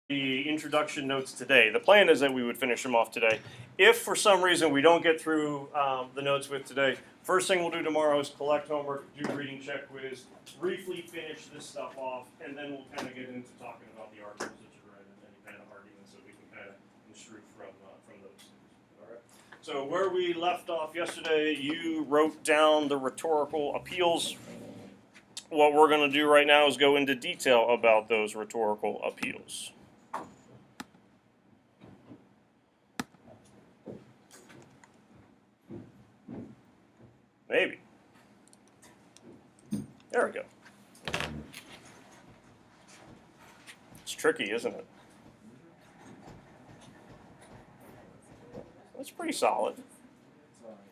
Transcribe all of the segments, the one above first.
the introduction notes today. The plan is that we would finish them off today. If for some reason we don't get through the notes with today, first thing we'll do tomorrow is collect homework, do reading check quiz, briefly finish this stuff off, and then we'll kind of get into talking about the articles that you read and any kind of arguments that we can kind of construe from those things. All right. So where we left off yesterday, you wrote down the rhetorical appeals. What we're going to do right now is go into detail about those rhetorical appeals. Maybe. There we go. It's tricky, isn't it? That's pretty solid.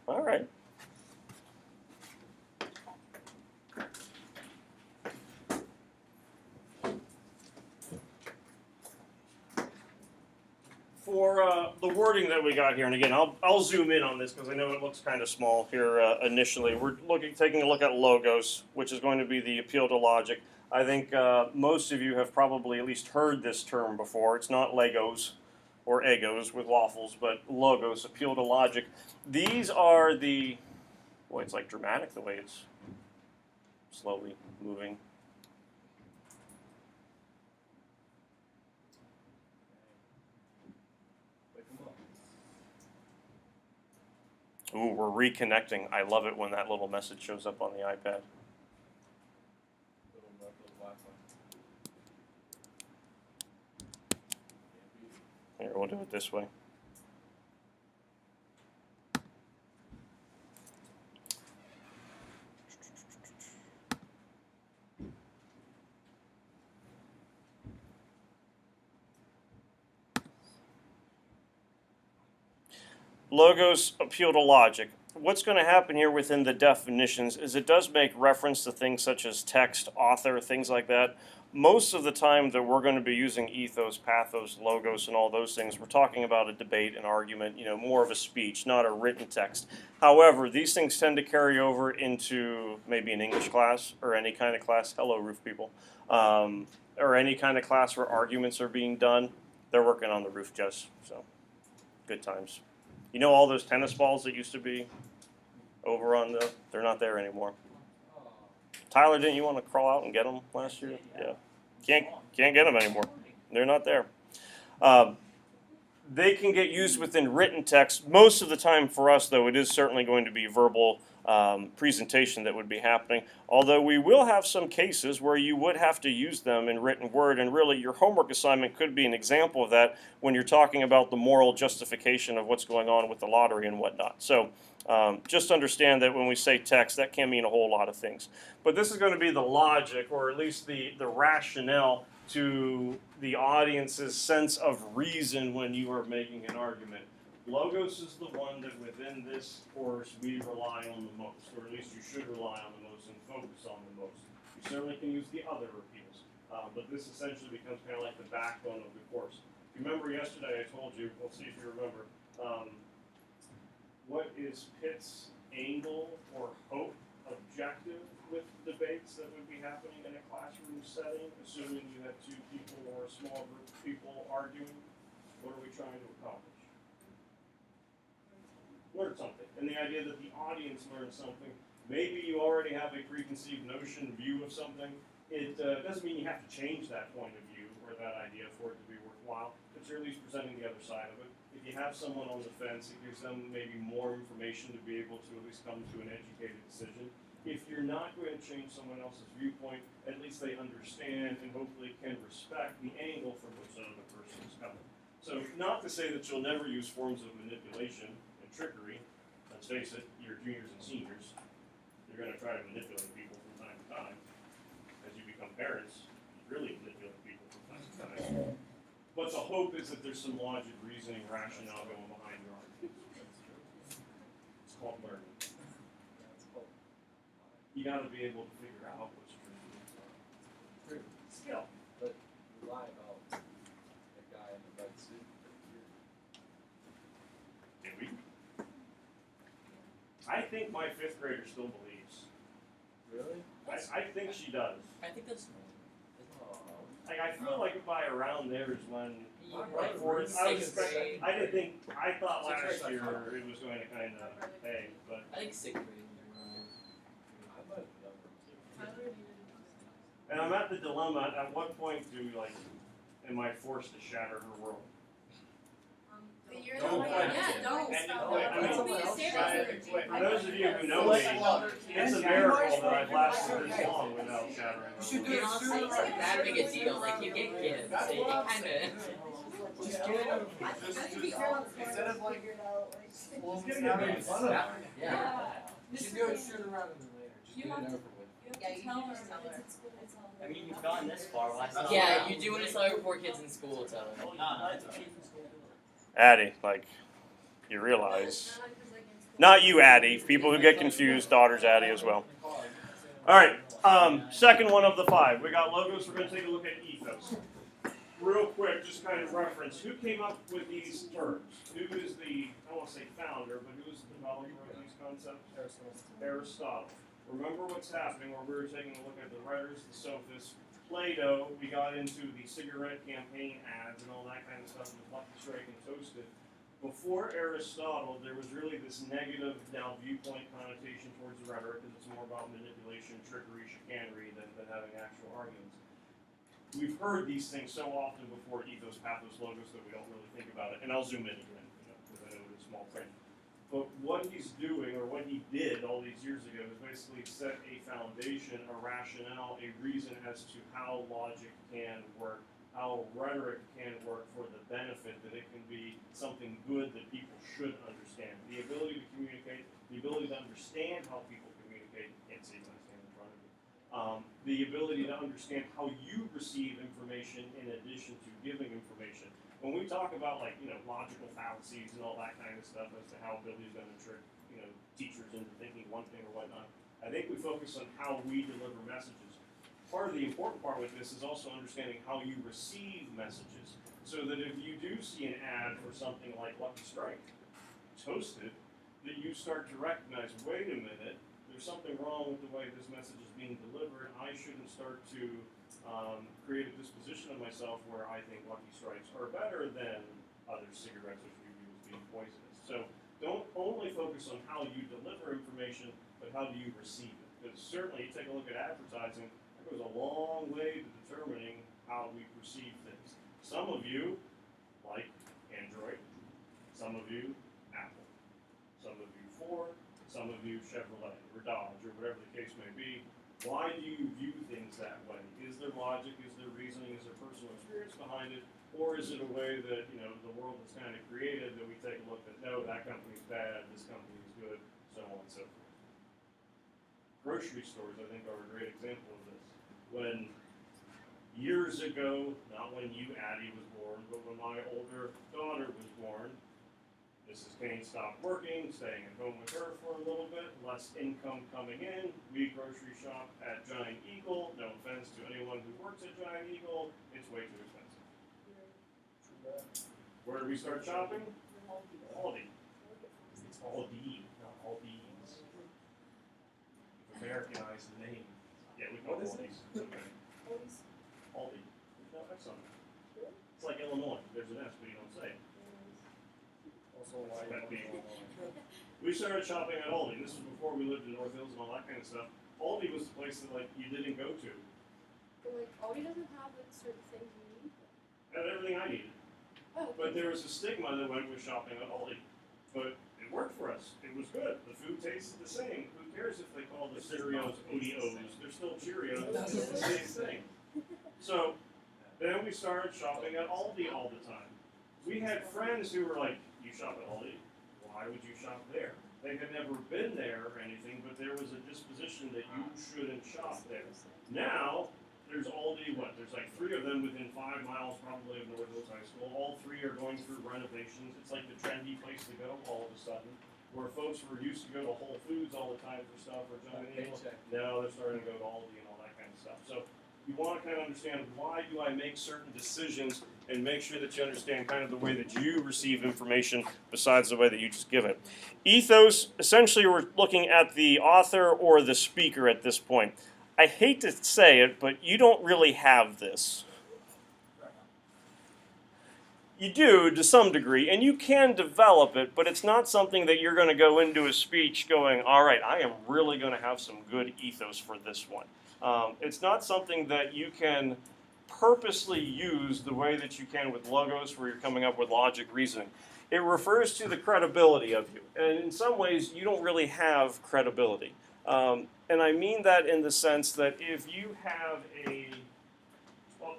All right. For the wording that we got here, and again, I'll zoom in on this because I know it looks kind of small here initially. We're taking a look at logos, which is going to be the appeal to logic. I think most of you have probably at least heard this term before. It's not Legos or Egos with waffles, but logos, appeal to logic. These are the, boy, it's like dramatic the way it's slowly moving. Ooh, we're reconnecting. I love it when that little message shows up on the iPad. Here, we'll do it this way. Logos appeal to logic. What's going to happen here within the definitions is it does make reference to things such as text, author, things like that. Most of the time that we're going to be using ethos, pathos, logos, and all those things, we're talking about a debate, an argument, more of a speech, not a written text. However, these things tend to carry over into maybe an English class or any kind of class. Hello, roof people. Or any kind of class where arguments are being done. They're working on the roof, Jess. So, good times. You know all those tennis balls that used to be over on they're not there anymore. Tyler, didn't you want to crawl out and get them last year? Yeah. Can't get them anymore. They're not there. They can get used within written text. Most of the time for us, though, it is certainly going to be verbal presentation that would be happening. Although we will have some cases where you would have to use them in written word, and really your homework assignment could be an example of that when you're talking about the moral justification of what's going on with the lottery and whatnot. So just understand that when we say text, that can mean a whole lot of things. But this is going to be the logic, or at least the rationale to the audience's sense of reason when you are making an argument. Logos is the one that within this course we rely on the most, or at least you should rely on the most and focus on the most. You certainly can use the other appeals, but this essentially becomes kind of like the backbone of the course. If you remember yesterday I told you, we'll see if you remember, what is Pitt's angle or hope objective with debates that would be happening in a classroom setting, assuming you have two people or a small group of people arguing? What are we trying to accomplish? Learn something. And the idea that the audience learns something. Maybe you already have a preconceived notion, view of something. It doesn't mean you have to change that point of view or that idea for it to be worthwhile, but you're at least presenting the other side of it. If you have someone on the fence, it gives them maybe more information to be able to at least come to an educated decision. If you're not going to change someone else's viewpoint, at least they understand and hopefully can respect the angle from which another person is coming. So not to say that you'll never use forms of manipulation and trickery. Let's face it, you're juniors and seniors. You're going to try to manipulate people from time to time. As you become parents, you really manipulate people from time to time. But the hope is that there's some logic, reasoning, rationale going behind your argument. It's called learning. You got to be able to figure out what's true. Skill. But you lie about the guy in the red suit. Did we? I think my 5th grader still believes. Really? I think she does. I think that's Like, I feel like by around there is when Right, Ford, we're in sixth grade. I thought Sixth last grade, year like it was going to kind of, hey, but I think sixth grade. and I'm at the dilemma. At what point am I forced to shatter her world? But you're Don't the fight. yeah, don't stop. I mean, Seriously. For those of you who know me, it's a miracle that I've lasted this long without shattering her You world. know, it's like that big a deal. Like you get kids, so you kind of. Just get it. Instead of like, Just get making fun of her. Yeah. just do it sooner rather than later. Just get it over with. Yeah, you can just tell her. I mean, you've gone this far. Why stop? Yeah, you do want to tell your poor kids in school, tell them. Addie, like, you realize. Not you, Addie. People who get confused, daughter's Addie as well. All right, second one of the 5. We got logos. We're going to take a look at ethos. Real quick, just kind of reference. Who came up with these terms? Who is the, I don't want to say founder, but who is the developer of these concepts? Aristotle. Remember what's happening where we were taking a look at the writers, the sophists, Plato. We got into the cigarette campaign ads and all that kind of stuff with Lucky Strike and Toasted. Before Aristotle, there was really this negative now viewpoint connotation towards the rhetoric because it's more about manipulation, trickery, chicanery than having actual arguments. We've heard these things so often before ethos, pathos, logos that we don't really think about it. And I'll zoom in again, because I know it's small print. But what he's doing, or what he did all these years ago, is basically set a foundation, a rationale, a reason as to how logic can work, how rhetoric can work for the benefit that it can be something good that people should understand. The ability to communicate, the ability to understand how people communicate, can't see when I stand in front of you. The ability to understand how you receive information in addition to giving information. When we talk about logical fallacies and all that kind of stuff as to how Billy's going to trick teachers into thinking one thing or whatnot, I think we focus on how we deliver messages. Part of the important part with this is also understanding how you receive messages, so that if you do see an ad for something like Lucky Strike, Toasted, that you start to recognize, wait a minute, there's something wrong with the way this message is being delivered. I shouldn't start to create a disposition of myself where I think Lucky Strikes are better than other cigarettes which we view as being poisonous. So don't only focus on how you deliver information, but how do you receive it. Because certainly you take a look at advertising, that goes a long way to determining how we perceive things. Some of you like Android, some of you Apple, some of you Ford, some of you Chevrolet or Dodge or whatever the case may be. Why do you view things that way? Is there logic? Is there reasoning? Is there personal experience behind it? Or is it a way that the world is kind of created that we take a look at, no, that company's bad, this company is good, so on and so forth. Grocery stores, I think, are a great example of this. When years ago, not when you, Addie, was born, but when my older daughter was born, Mrs. Kane stopped working, staying at home with her for a little bit, less income coming in. We grocery shop at Giant Eagle. No offense to anyone who works at Giant Eagle, it's way too expensive. Where did we start shopping? Aldi. It's Aldi, not Aldi's. Americanized the name. Yeah, we call it Aldi's. Okay. Aldi. No, that's not. It's like Illinois. There's an S, but you don't say it. We started shopping at Aldi. This was before we lived in North Hills and all that kind of stuff. Aldi was the place that you didn't go to. But Aldi doesn't have certain things you need. Had everything I needed. Oh. But there was a stigma that went with shopping at Aldi. But it worked for us. It was good. The food tasted the same. Who cares if they call the Cheerios Oreos? They're still Cheerios. It's the same thing. So then we started shopping at Aldi all the time. We had friends who were like, you shop at Aldi? Why would you shop there? They had never been there or anything, but there was a disposition that you shouldn't shop there. Now, there's Aldi, there's like 3 of them within 5 miles probably of North Hills High School. All 3 are going through renovations. It's like the trendy place to go all of a sudden. Where folks were used to go to Whole Foods all the time for stuff or Giant Eagle. Now they're starting to go to Aldi and all that kind of stuff. So you want to kind of understand, why do I make certain decisions, and make sure that you understand kind of the way that you receive information besides the way that you just give it. Ethos, essentially we're looking at the author or the speaker at this point. I hate to say it, but you don't really have this. You do, to some degree, and you can develop it, but it's not something that you're going to go into a speech going, all right, I am really going to have some good ethos for this one. It's not something that you can purposely use the way that you can with logos, where you're coming up with logic, reasoning. It refers to the credibility of you, and in some ways, you don't really have credibility. And I mean that in the sense that if you have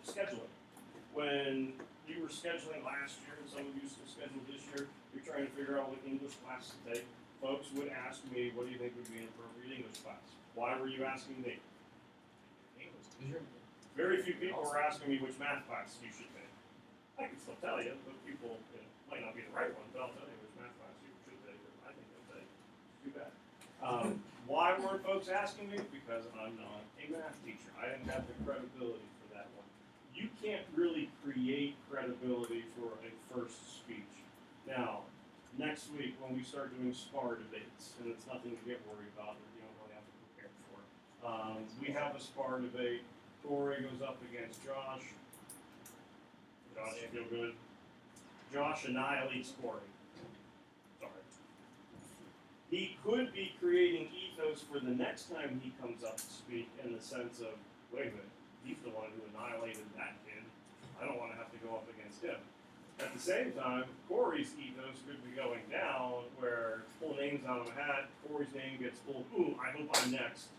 scheduling, when you were scheduling last year, and some of you still scheduled this year, you're trying to figure out what English class to take. Folks would ask me, what do you think would be an appropriate English class? Why were you asking me? Very few people were asking me which math class you should take. I can still tell you, but people might not be the right one, but I'll tell you which math class you should take, or I think they'll take. Too bad. Why weren't folks asking me? Because I'm not a math teacher. I didn't have the credibility for that one. You can't really create credibility for a first speech. Now, next week when we start doing spar debates, and it's nothing to get worried about, you don't really have to prepare for. We have a spar debate. Corey goes up against Josh. Josh, you feel good? Josh annihilates Corey. Sorry. He could be creating ethos for the next time he comes up to speak in the sense of, wait a minute, he's the one who annihilated that kid. I don't want to have to go up against him. At the same time, Corey's ethos could be going down where pull names out of a hat, Corey's name gets pulled, ooh, I hope I'm next,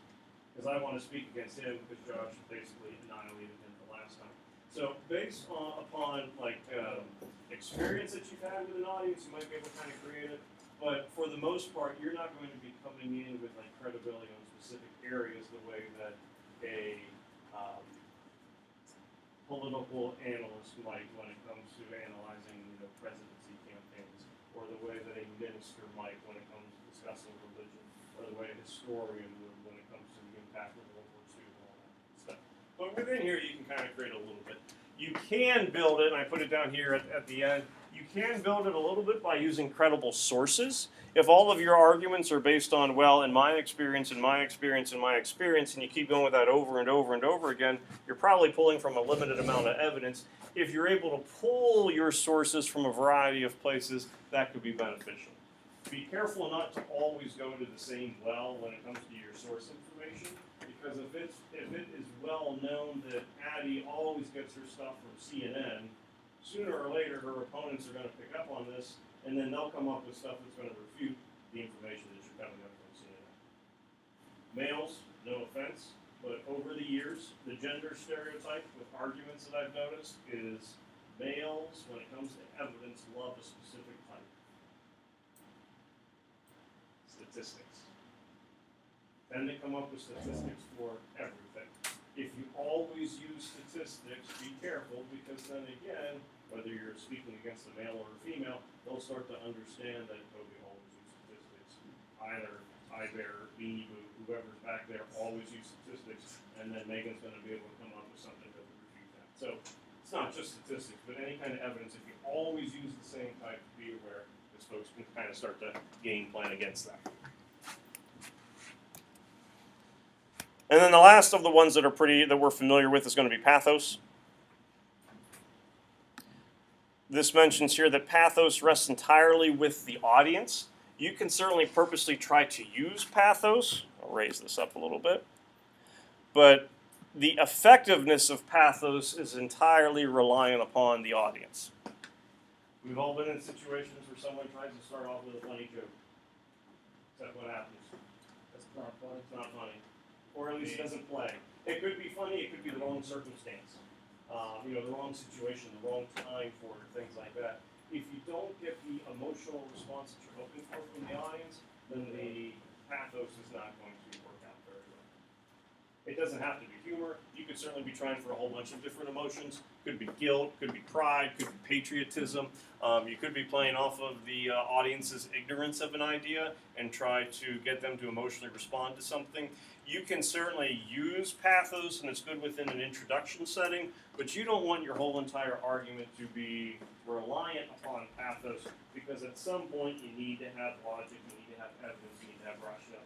because I want to speak against him because Josh basically annihilated him the last time. So based upon experience that you've had with an audience, you might be able to kind of create it. But for the most part, you're not going to be coming in with credibility on specific areas the way that a political analyst might when it comes to analyzing presidency campaigns, or the way that a minister might when it comes to discussing religion, or the way a historian would when it comes to the impact of World War II and all that stuff. But within here, you can kind of create a little bit. You can build it, and I put it down here at the end, you can build it a little bit by using credible sources. If all of your arguments are based on, well, in my experience, in my experience, in my experience, and you keep going with that over and over and over again, you're probably pulling from a limited amount of evidence. If you're able to pull your sources from a variety of places, that could be beneficial. Be careful not to always go to the same well when it comes to your source information, because if it is well known that Addie always gets her stuff from CNN, sooner or later her opponents are going to pick up on this, and then they'll come up with stuff that's going to refute the information that you're coming up from CNN. Males, no offense, but over the years, the gender stereotype with arguments that I've noticed is males, when it comes to evidence, love a specific type. Statistics. Then they come up with statistics for everything. If you always use statistics, be careful, because then again, whether you're speaking against a male or a female, they'll start to understand that we always use statistics. Either Bear, Beanie Boo, whoever's back there always use statistics, and then Megan's going to be able to come up with something that would refute that. So it's not just statistics, but any kind of evidence. If you always use the same type, be aware, because folks can kind of start to game plan against that. And then the last of the ones that we're familiar with is going to be pathos. This mentions here that pathos rests entirely with the audience. You can certainly purposely try to use pathos. I'll raise this up a little bit. But the effectiveness of pathos is entirely reliant upon the audience. We've all been in situations where someone tries to start off with a funny joke. Is that what happens? That's not funny. It's not funny. Or at least it doesn't play. It could be funny, it could be the wrong circumstance. The wrong situation, the wrong time for it, things like that. If you don't get the emotional response that you're hoping for from the audience, then the pathos is not going to work out very well. It doesn't have to be humor. You could certainly be trying for a whole bunch of different emotions. Could be guilt, could be pride, could be patriotism. You could be playing off of the audience's ignorance of an idea and try to get them to emotionally respond to something. You can certainly use pathos, and it's good within an introduction setting, but you don't want your whole entire argument to be reliant upon pathos, because at some point you need to have logic, you need to have evidence, you need to have rationale.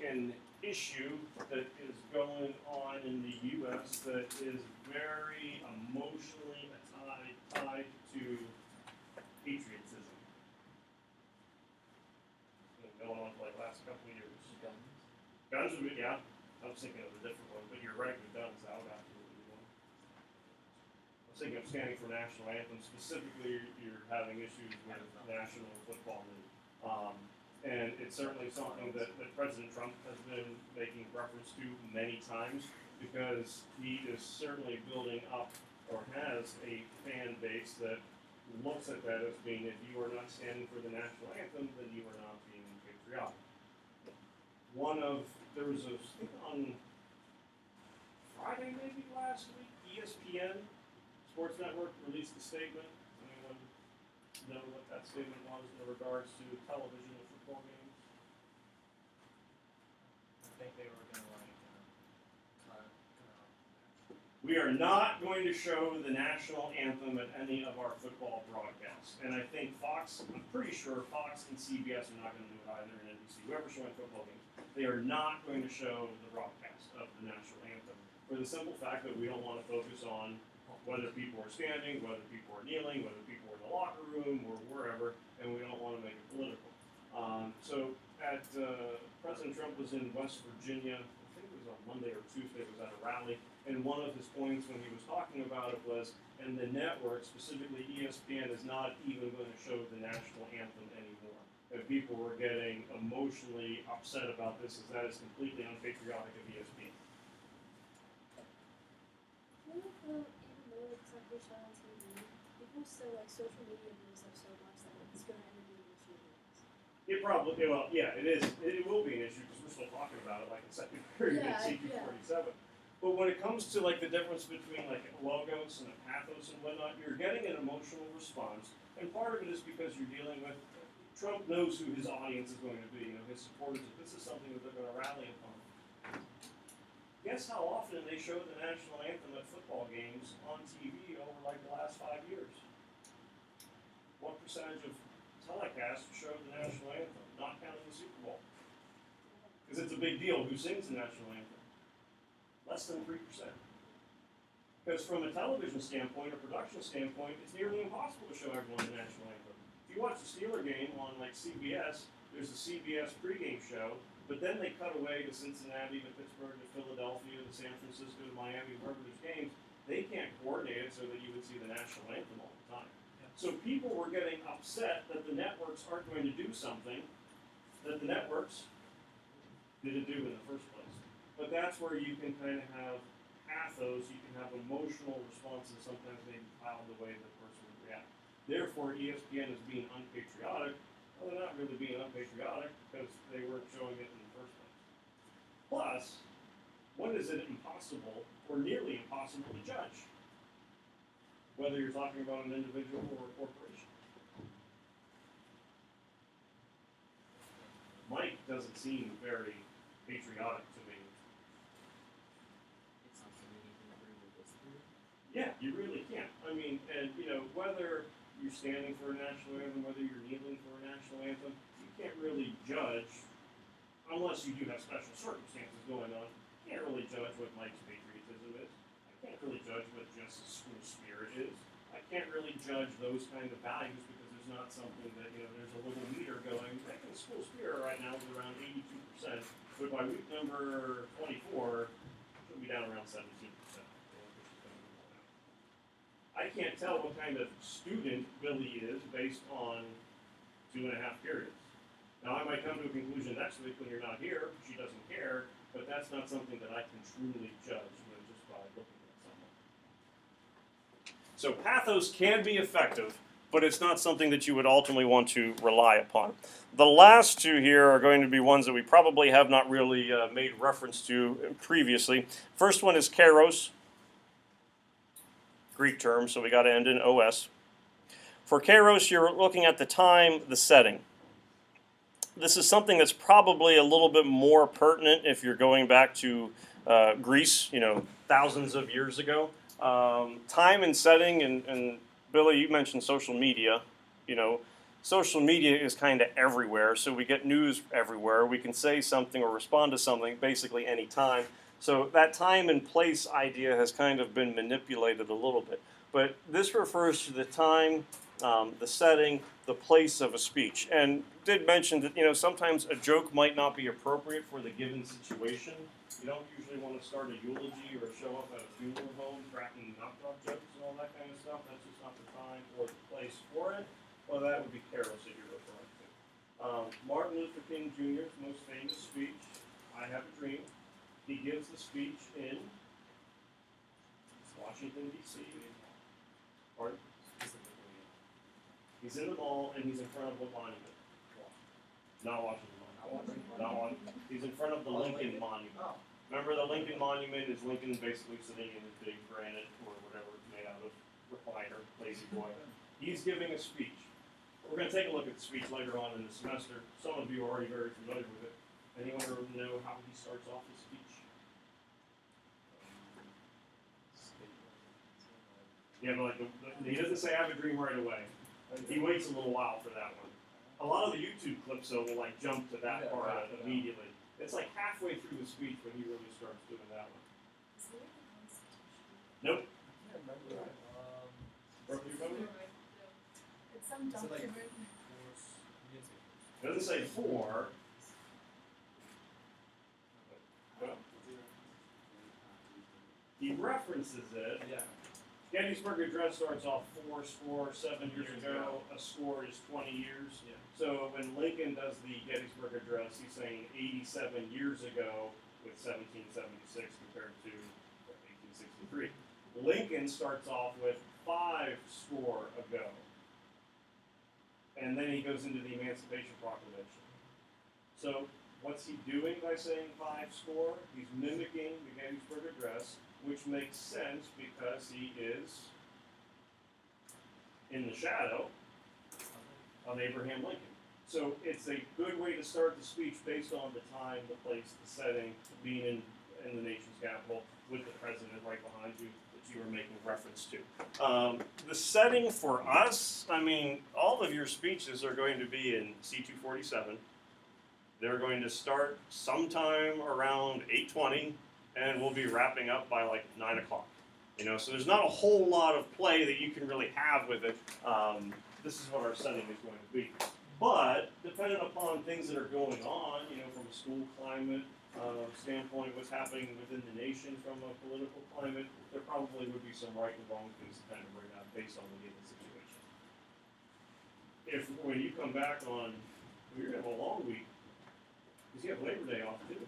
be an issue that is going on in the U.S. that is very emotionally tied to patriotism. It's been going on for like the last couple of years. Guns would be, yeah. I was thinking of a different one, but you're right with guns. That would absolutely be one. I was thinking of standing for national anthem. Specifically, you're having issues with National Football League. And it's certainly something that President Trump has been making reference to many times because he is certainly building up or has a fan base that looks at that as being, if you are not standing for the national anthem, then you are not being patriotic. There was a thing on Friday maybe last week, ESPN, Sports Network, released a statement. Anyone know what that statement was in regards to television and football games? I think they were gonna We are not going to show the national anthem at any of our football broadcasts. And I think Fox, I'm pretty sure Fox and CBS are not going to do it either, and NBC, whoever's showing football games, they are not going to show the broadcast of the national anthem for the simple fact that we don't want to focus on whether people are standing, whether people are kneeling, whether people are in the locker room or wherever, and we don't want to make it political. President Trump was in West Virginia, I think it was on Monday or Tuesday, was at a rally, and one of his points when he was talking about it was, and the network, specifically ESPN, is not even going to show the national anthem anymore. And people were getting emotionally upset about this, as that is completely unpatriotic of ESPN. What if, even though it's not pushed out on TV, people still like social media news up so much that it's going to end up being an issue? It probably, well, yeah, it is. It will be an issue because we're still talking about it like in second period in CP47. But when it comes to like the difference between like logos and a pathos and whatnot, you're getting an emotional response, and part of it is because you're dealing with Trump knows who his audience is going to be. You know, his supporters. If this is something that they're going to rally upon. Guess how often they show the national anthem at football games on TV over like the last 5 years? What percentage of telecasts show the national anthem, not counting the Super Bowl? Because it's a big deal who sings the national anthem. Less than 3%. Because from a television standpoint, or production standpoint, it's nearly impossible to show everyone the national anthem. If you watch the Steeler game on like CBS, there's the CBS pregame show, but then they cut away to Cincinnati, to Pittsburgh, to Philadelphia, to San Francisco, to Miami, wherever there's games. They can't coordinate it so that you would see the national anthem all the time. So people were getting upset that the networks aren't going to do something that the networks didn't do in the first place. But that's where you can kind of have pathos, you can have emotional responses, sometimes maybe piled the way the person would react. Therefore, ESPN is being unpatriotic. Well, they're not really being unpatriotic because they weren't showing it in the first place. Plus, when is it impossible or nearly impossible to judge? Whether you're talking about an individual or a corporation. Mike doesn't seem very patriotic to me. It's something we need to agree with this group. Yeah, you really can't. I mean, and you know, whether you're standing for a national anthem, whether you're kneeling for a national anthem, you can't really judge, unless you do have special circumstances going on, you can't really judge what Mike's patriotism is. I can't really judge what Jess's school spirit is. I can't really judge those kind of values because there's not something that, you know, there's a little meter going. I think the school spirit right now is around 82%, but by week number 24, it'll be down around 17%. I can't tell what kind of student Billy is based on 2.5 periods. Now, I might come to a conclusion next week when you're not here, she doesn't care, but that's not something that I can truly judge just by looking at someone. So pathos can be effective, but it's not something that you would ultimately want to rely upon. The last two here are going to be ones that we probably have not really made reference to previously. First one is kairos. Greek term, so we got to end in OS. For kairos, you're looking at the time, the setting. This is something that's probably a little bit more pertinent if you're going back to Greece, you know, thousands of years ago. Time and setting, and Billy, you mentioned social media. You know, social media is kind of everywhere, so we get news everywhere. We can say something or respond to something basically any time. So that time and place idea has kind of been manipulated a little bit. But this refers to the time, the setting, the place of a speech. And did mention that sometimes a joke might not be appropriate for the given situation. You don't usually want to start a eulogy or show up at a funeral home cracking knock-knock jokes and all that kind of stuff. That's just not the time or the place for it. Well, that would be careless that you're referring to. Martin Luther King Jr.'s most famous speech, I Have a Dream. He gives the speech in Washington, D.C. Pardon? He's in the mall, and he's in front of what monument? Not Washington Monument. Not Washington. He's in front of the Lincoln Monument. Oh. Remember, the Lincoln Monument is Lincoln basically sitting in his big granite or whatever it's made out of, recliner, lazy boy. He's giving a speech. We're going to take a look at the speech later on in the semester. Some of you are already very familiar with it. Anyone know how he starts off his speech? Yeah, but he doesn't say "I have a dream" right away. He waits a little while for that one. A lot of the YouTube clips, though, will jump to that part immediately. It's like halfway through the speech when he really starts doing that one. Nope. I can't remember that. Or if you remember? It's some document. It doesn't say for. He references it. Yeah. Gettysburg Address starts off 7 years ago. A score is 20 years. Yeah. So when Lincoln does the Gettysburg Address, he's saying 87 years ago with 1776 compared to 1863. Lincoln starts off with 5 score ago. And then he goes into the Emancipation Proclamation. So what's he doing by saying 5 score? He's mimicking the Gettysburg Address, which makes sense because he is in the shadow of Abraham Lincoln. So it's a good way to start the speech based on the time, the place, the setting, being in the nation's capital with the president right behind you that you were making reference to. The setting for us, all of your speeches are going to be in C247. They're going to start sometime around 8:20, and we'll be wrapping up by 9 o'clock. So there's not a whole lot of play that you can really have with it. This is what our setting is going to be. But depending upon things that are going on, from a school climate standpoint, what's happening within the nation from a political climate, there probably would be some right and wrong things to kind of bring up based on the given situation. When you come back you're going to have a long week, because you have Labor Day off too.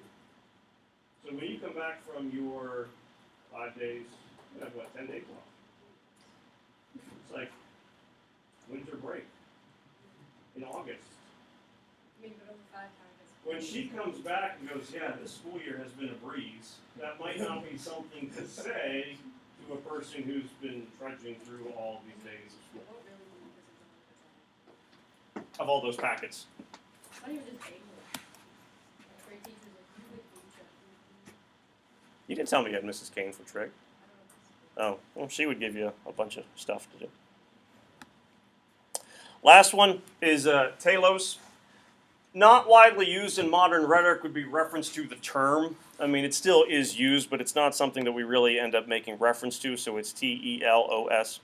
So when you come back from your 5 days, you have 10 days off? It's like winter break in August. When she comes back and goes, yeah, this school year has been a breeze, that might not be something to say to a person who's been trudging through all these days of school. Of all those packets. You didn't tell me you had Mrs. Kane for Trig. Oh, well, she would give you a bunch of stuff to do. Last one is telos. Not widely used in modern rhetoric would be reference to the term. It still is used, but it's not something that we really end up making reference to, so it's telos.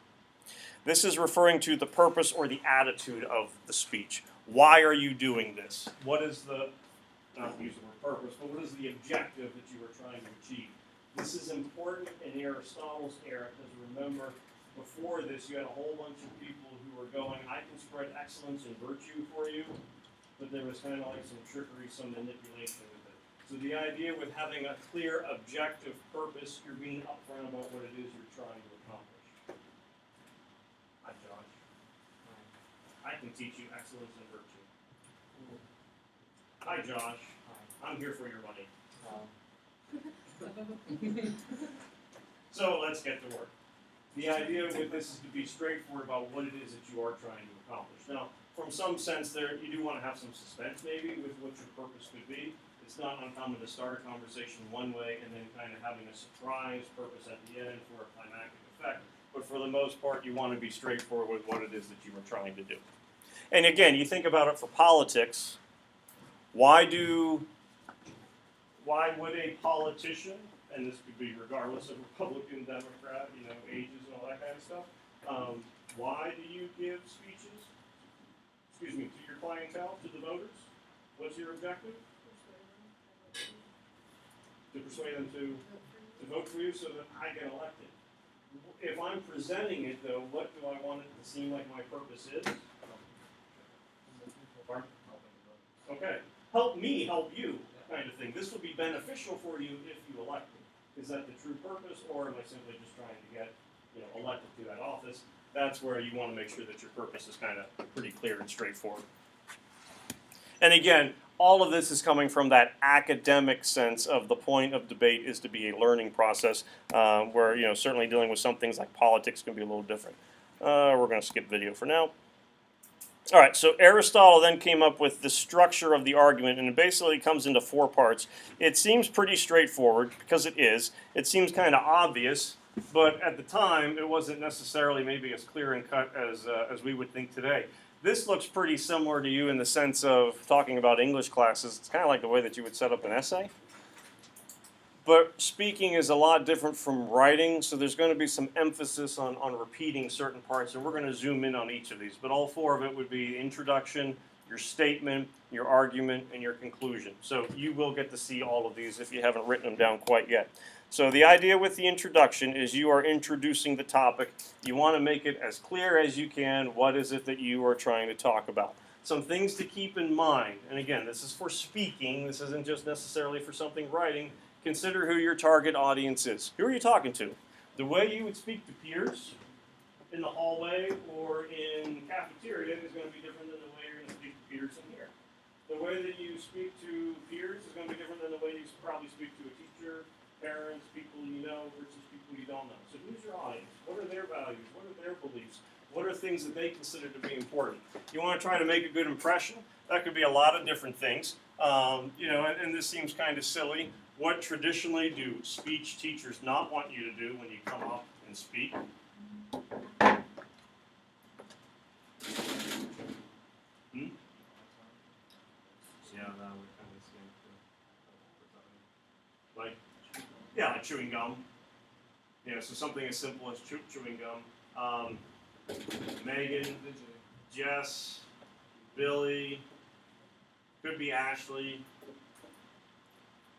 This is referring to the purpose or the attitude of the speech. Why are you doing this? What is the, not to use the word purpose, but what is the objective that you are trying to achieve? This is important in Aristotle's era, because remember, before this you had a whole bunch of people who were going, I can spread excellence and virtue for you, but there was kind of some trickery, some manipulation with it. So the idea with having a clear objective purpose, you're being upfront about what it is you're trying to accomplish. Hi, Josh. I can teach you excellence and virtue. Hi, Josh. I'm here for your money. So let's get to work. The idea with this is to be straightforward about what it is that you are trying to accomplish. Now, from some sense there, you do want to have some suspense maybe with what your purpose could be. It's not uncommon to start a conversation one way and then kind of having a surprise purpose at the end for a climactic effect. But for the most part, you want to be straightforward with what it is that you are trying to do. And again, you think about it for politics. Why would a politician, and this could be regardless of Republican, Democrat, ages and all that kind of stuff, why do you give speeches, to your clientele, to the voters? What's your objective? To persuade them to vote for you so that I get elected. If I'm presenting it, though, what do I want it to seem like my purpose is? Pardon? Okay. Help me help you, kind of thing. This will be beneficial for you if you elect me. Is that the true purpose, or am I simply just trying to get elected to that office? That's where you want to make sure that your purpose is kind of pretty clear and straightforward. And again, all of this is coming from that academic sense of the point of debate is to be a learning process, where certainly dealing with some things like politics can be a little different. We're going to skip video for now. All right, so Aristotle then came up with the structure of the argument, and it basically comes into 4 parts. It seems pretty straightforward, because it is. It seems kind of obvious, but at the time, it wasn't necessarily maybe as clear and cut as we would think today. This looks pretty similar to you in the sense of talking about English classes. It's kind of like the way that you would set up an essay. But speaking is a lot different from writing, so there's going to be some emphasis on repeating certain parts, and we're going to zoom in on each of these. But all 4 of it would be introduction, your statement, your argument, and your conclusion. So you will get to see all of these if you haven't written them down quite yet. So the idea with the introduction is you are introducing the topic. You want to make it as clear as you can. What is it that you are trying to talk about? Some things to keep in mind, and again, this is for speaking. This isn't just necessarily for something writing. Consider who your target audience is. Who are you talking to? The way you would speak to peers in the hallway or in cafeteria is going to be different than the way you're going to speak to peers in here. The way that you speak to peers is going to be different than the way you probably speak to a teacher, parents, people you know versus people you don't know. So who's your audience? What are their values? What are their beliefs? What are things that they consider to be important? You want to try to make a good impression? That could be a lot of different things. And this seems kind of silly. What traditionally do speech teachers not want you to do when you come up and speak? Yeah, that would kind of seem like chewing gum. So something as simple as chewing gum. Megan, Jess, Billy, could be Ashley.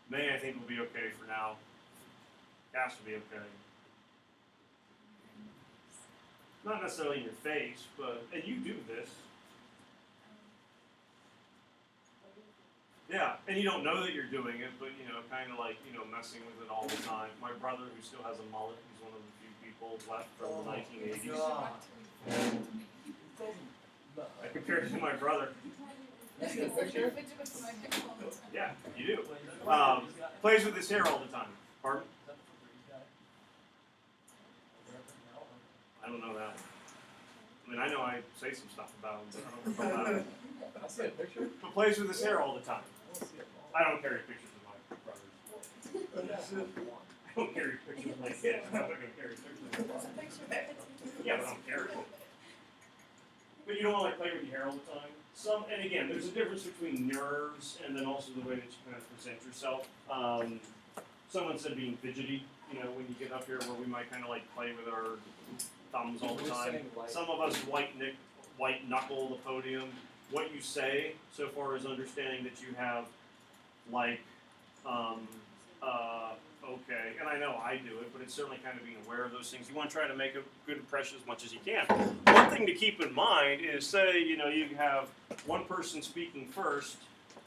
May, I think, will be okay for now. Cass will be okay. Not necessarily in your face, and you do this. Yeah, and you don't know that you're doing it, but, kind of like, messing with it all the time. My brother, who still has a mullet, he's one of the few people left from the 1980s. I compare it to my brother. Yeah, you do. Plays with his hair all the time. Pardon? I don't know that one. I mean, I know I say some stuff about him, but I don't recall that one. I'll see a picture. But plays with his hair all the time. I don't carry pictures of my brothers. I don't carry pictures of my kids. I'm not going to carry pictures of my brothers. Yeah, but I don't carry them. But you don't want to play with your hair all the time. And again, there's a difference between nerves and then also the way that you kind of present yourself. Someone said being fidgety, when you get up here where we might kind of like play with our thumbs all the time. Some of us white knuckle the podium. What you say, so far as understanding that you have like, okay, and I know I do it, but it's certainly kind of being aware of those things. You want to try to make a good impression as much as you can. One thing to keep in mind is, say, you have one person speaking first,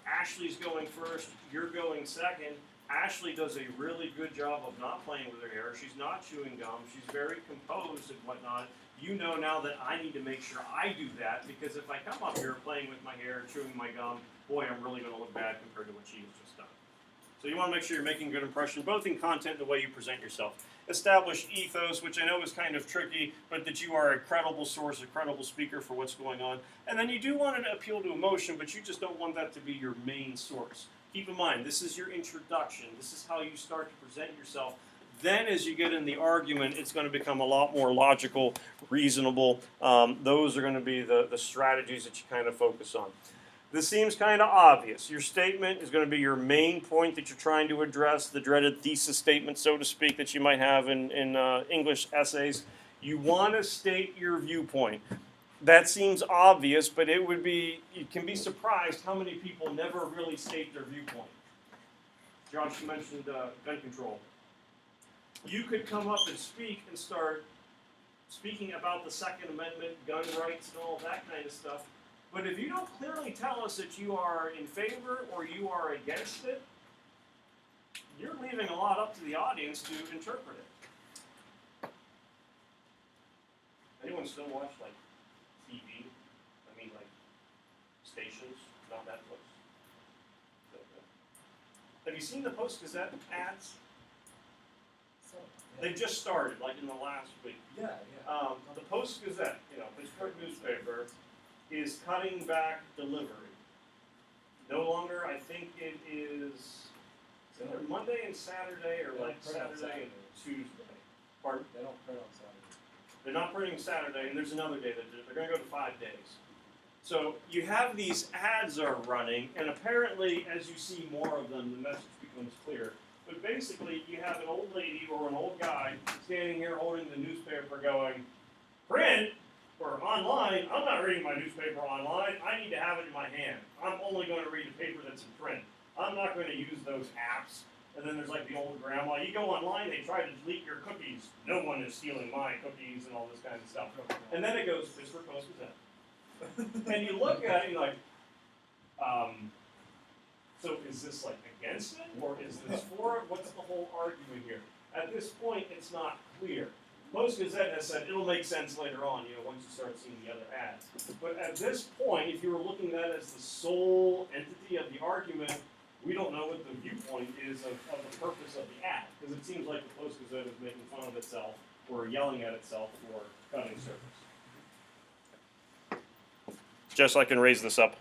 Ashley's going first, you're going second. Ashley does a really good job of not playing with her hair. She's not chewing gum. She's very composed and whatnot. You know now that I need to make sure I do that, because if I come up here playing with my hair, chewing my gum, boy, I'm really going to look bad compared to what she has just done. So you want to make sure you're making a good impression, both in content and the way you present yourself. Establish ethos, which I know is kind of tricky, but that you are a credible source, a credible speaker for what's going on. And then you do want to appeal to emotion, but you just don't want that to be your main source. Keep in mind, this is your introduction. This is how you start to present yourself. Then as you get in the argument, it's going to become a lot more logical, reasonable. Those are going to be the strategies that you kind of focus on. This seems kind of obvious. Your statement is going to be your main point that you're trying to address, the dreaded thesis statement, so to speak, that you might have in English essays. You want to state your viewpoint. That seems obvious, but you can be surprised how many people never really state their viewpoint. Josh, you mentioned gun control. You could come up and speak and start speaking about the Second Amendment, gun rights, and all that kind of stuff. But if you don't clearly tell us that you are in favor or you are against it, you're leaving a lot up to the audience to interpret it. Anyone still watch like TV? I mean like stations, not Netflix. Have you seen the Post-Gazette ads? They've just started, like in the last week. Yeah, yeah. The Post-Gazette, Pittsburgh newspaper, is cutting back delivery. No longer, I think it is either Monday and Saturday or like Saturday and Tuesday. Pardon? They don't print on Saturday. They're not printing Saturday, and there's another day that they're going to go to 5 days. So you have these ads are running, and apparently, as you see more of them, the message becomes clear. But basically, you have an old lady or an old guy standing here holding the newspaper going, print or online, I'm not reading my newspaper online, I need to have it in my hand. I'm only going to read the paper that's in print. I'm not going to use those apps. And then there's like the old grandma, you go online, they try to delete your cookies. No one is stealing my cookies and all this kind of stuff. And then it goes, Pittsburgh Post-Gazette. And you look at it, you're like, so is this like against it, or is this for it? What's the whole argument here? At this point, it's not clear. Post-Gazette has said it'll make sense later on, once you start seeing the other ads. But at this point, if you were looking at it as the sole entity of the argument, we don't know what the viewpoint is of the purpose of the ad, because it seems like the Post-Gazette is making fun of itself or yelling at itself for cutting service. Just so I can raise this up.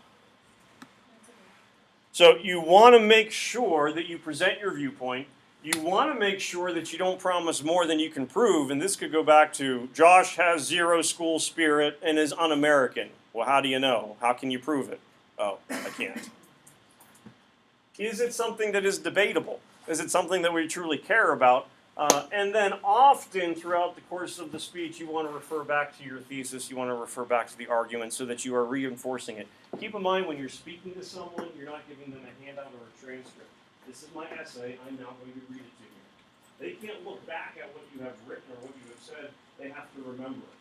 So you want to make sure that you present your viewpoint. You want to make sure that you don't promise more than you can prove. And this could go back to Josh has zero school spirit and is un-American. Well, how do you know? How can you prove it? Oh, I can't. Is it something that is debatable? Is it something that we truly care about? And then often throughout the course of the speech, you want to refer back to your thesis, you want to refer back to the argument so that you are reinforcing it. Keep in mind when you're speaking to someone, you're not giving them a handout or a transcript. This is my essay, I'm now going to read it to you. They can't look back at what you have written or what you have said, they have to remember it.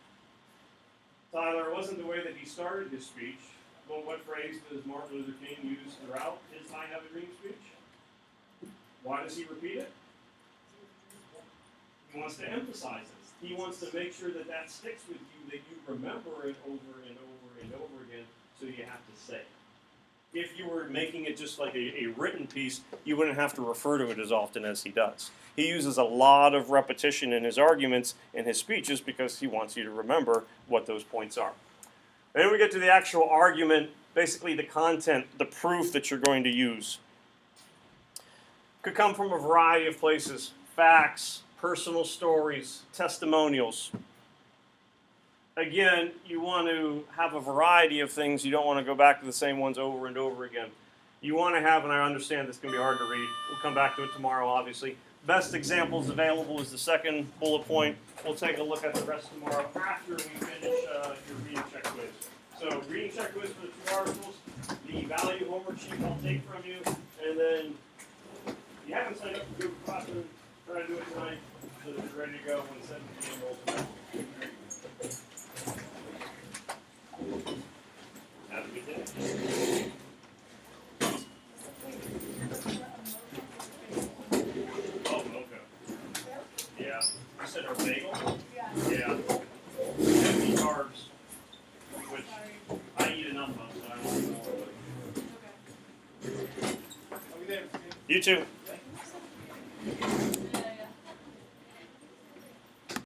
Tyler, it wasn't the way that he started his speech, but what phrase does Martin Luther King use throughout his I Have a Dream speech? Why does he repeat it? He wants to emphasize this. He wants to make sure that that sticks with you, that you remember it over and over and over again, so you have to say it. If you were making it just like a written piece, you wouldn't have to refer to it as often as he does. He uses a lot of repetition in his arguments and his speeches because he wants you to remember what those points are. Then we get to the actual argument, basically the content, the proof that you're going to use. Could come from a variety of places. Facts, personal stories, testimonials. Again, you want to have a variety of things. You don't want to go back to the same ones over and over again. You want to have, and I understand this can be hard to read. We'll come back to it tomorrow, obviously. Best examples available is the second bullet point. We'll take a look at the rest tomorrow after we finish your reading check quiz. So, reading check quiz for the 2 articles, the value homework sheet I'll take from you, and then if you haven't signed up for Google Classroom, try to do it tonight so that you're ready to go when 7 p.m. rolls around. Have a good day. Oh, mocha. Yeah. You said a bagel? Yeah. Heavy carbs, which I eat enough of, so I don't know. You too.